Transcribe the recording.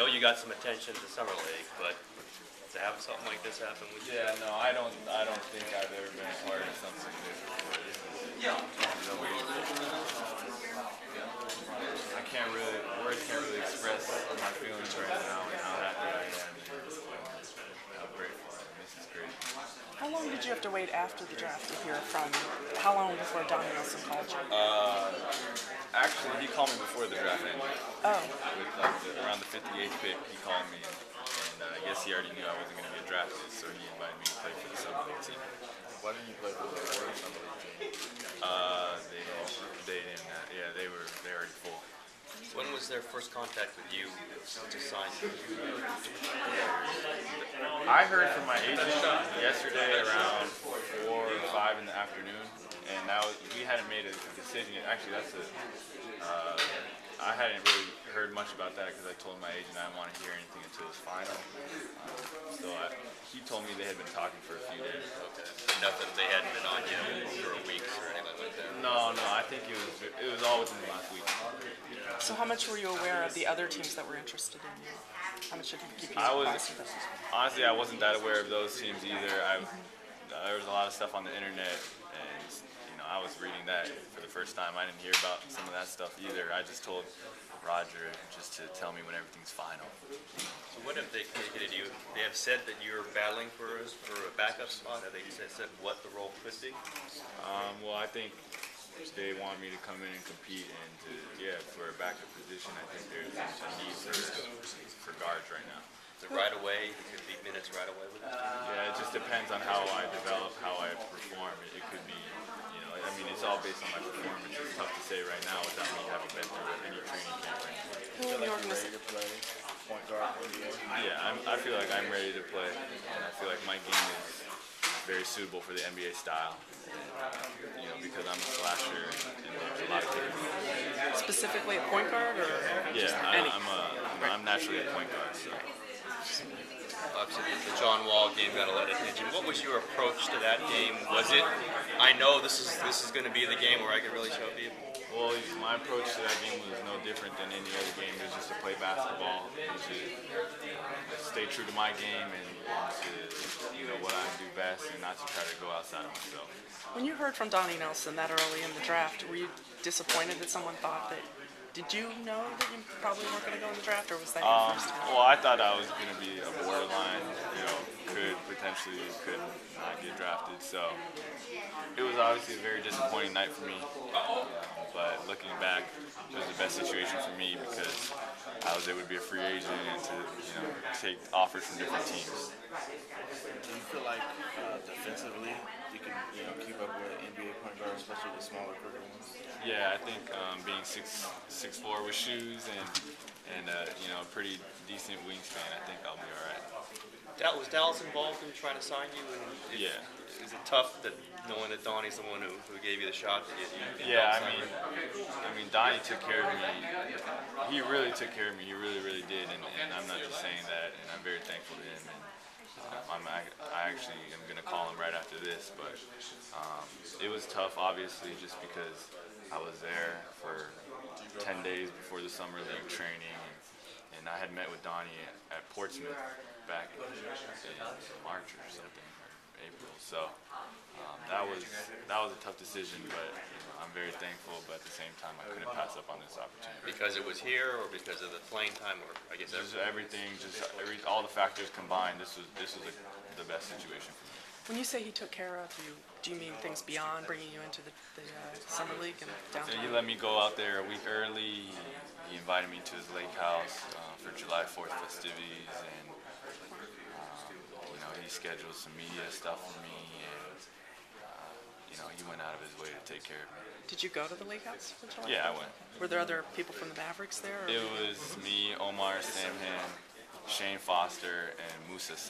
know you got some attention to Summer League, but to have something like this happen with you. Yeah, no, I don't think I've ever been a part of something like this before. I can't really, words can't really express my feelings right now and how happy I am and how grateful I am. This is great. How long did you have to wait after the draft to hear from? How long before Donnie Nelson called you? Actually, he called me before the draft ended. Oh, With like around the 58th pick, he called me, and I guess he already knew I wasn't going to get drafted, so he invited me to play for the Summer League team. Why didn't you play for the Summer League team? They didn't. Yeah, they already full. When was their first contact with you to sign you? I heard from my agent yesterday around 4 or 5 in the afternoon, and we hadn't made a decision yet. Actually, I hadn't really heard much about that because I told my agent I didn't want to hear anything until it was final. He told me they had been talking for a few days. Okay. Nothing, they hadn't been on you for a week or anything like that? No, I think it was all within the last week. so how much were you aware of the other teams that were interested in you? How much did he keep you apprised of this? Honestly, I wasn't that aware of those teams either. There was a lot of stuff on the internet, and I was reading that for the first time. I didn't hear about some of that stuff either. I just told Roger just to tell me when everything's final. So what have they communicated to you? They have said that you're battling for a backup spot. Have they said what the role could be? Well, I think they want me to come in and compete, and for a backup position, I think there's a need for guards right now. So right away, you could beat minutes right away with it? Yeah, it just depends on how I develop, how I perform. It could be, it's all based on my performance. It's tough to say right now without me having been through any training camp right now. Who in the Ready organization? to play point guard for the NBA? Yeah, I feel like I'm ready to play, and I feel like my game is very suitable for the NBA style. Because I'm a slasher, and there's a lot of people. Specifically a point guard or just Yeah, any? I'm naturally a point guard. So. Obviously, the John Wall game got a lot of attention. What was your approach to that game? Was it, I know this is going to be the game where I can really show people? Well, my approach to that game was no different than any other game. It was just to play basketball, and to stay true to my game, and to what I do best, and not to try to go outside of myself. When you heard from Donnie Nelson that early in the draft, were you disappointed that someone thought that? Did you know that you probably weren't going to go in the draft, or was that your first time? Well, I thought I was going to be a borderline, could not get drafted. So it was obviously a very disappointing night for me. But looking back, it was the best situation for me because I was able to be a free agent and to take offers from different teams. Do you feel like defensively you can keep up with NBA point guards, especially the smaller, quicker ones? Yeah, I think being 6'4" with shoes and a pretty decent wingspan, I think I'll be all right. Was Dallas involved in trying to sign you? Yeah. Is it tough that knowing that Donnie's the one who gave you the shot to get you? Yeah, I mean, Donnie took care of me. He really took care of me. He really, really did. And I'm not just saying that. And I'm very thankful to him. And I actually am going to call him right after this. But it was tough, obviously, just because I was there for 10 days before the Summer League training. And I had met with Donnie at Portsmouth back in March or something, or April. So that was a tough decision, but I'm very thankful. But at the same time, I couldn't pass up on this opportunity. Because it was here, or because of the playing time, or I guess everything, all the factors combined. This was the best situation for me. When you say he took care of you, do you mean things beyond bringing you into the Summer League and downtown? So he let me go out there a week early. He invited me to his lake house for July 4th festivities, and he scheduled some media stuff for me, and he went out of his way to take care of me. Did you go to the lake house for July? Yeah, I went. Were there other people from the Mavericks there? Or? It was me, Omar Samhan, Shane Foster, and Musa Seck.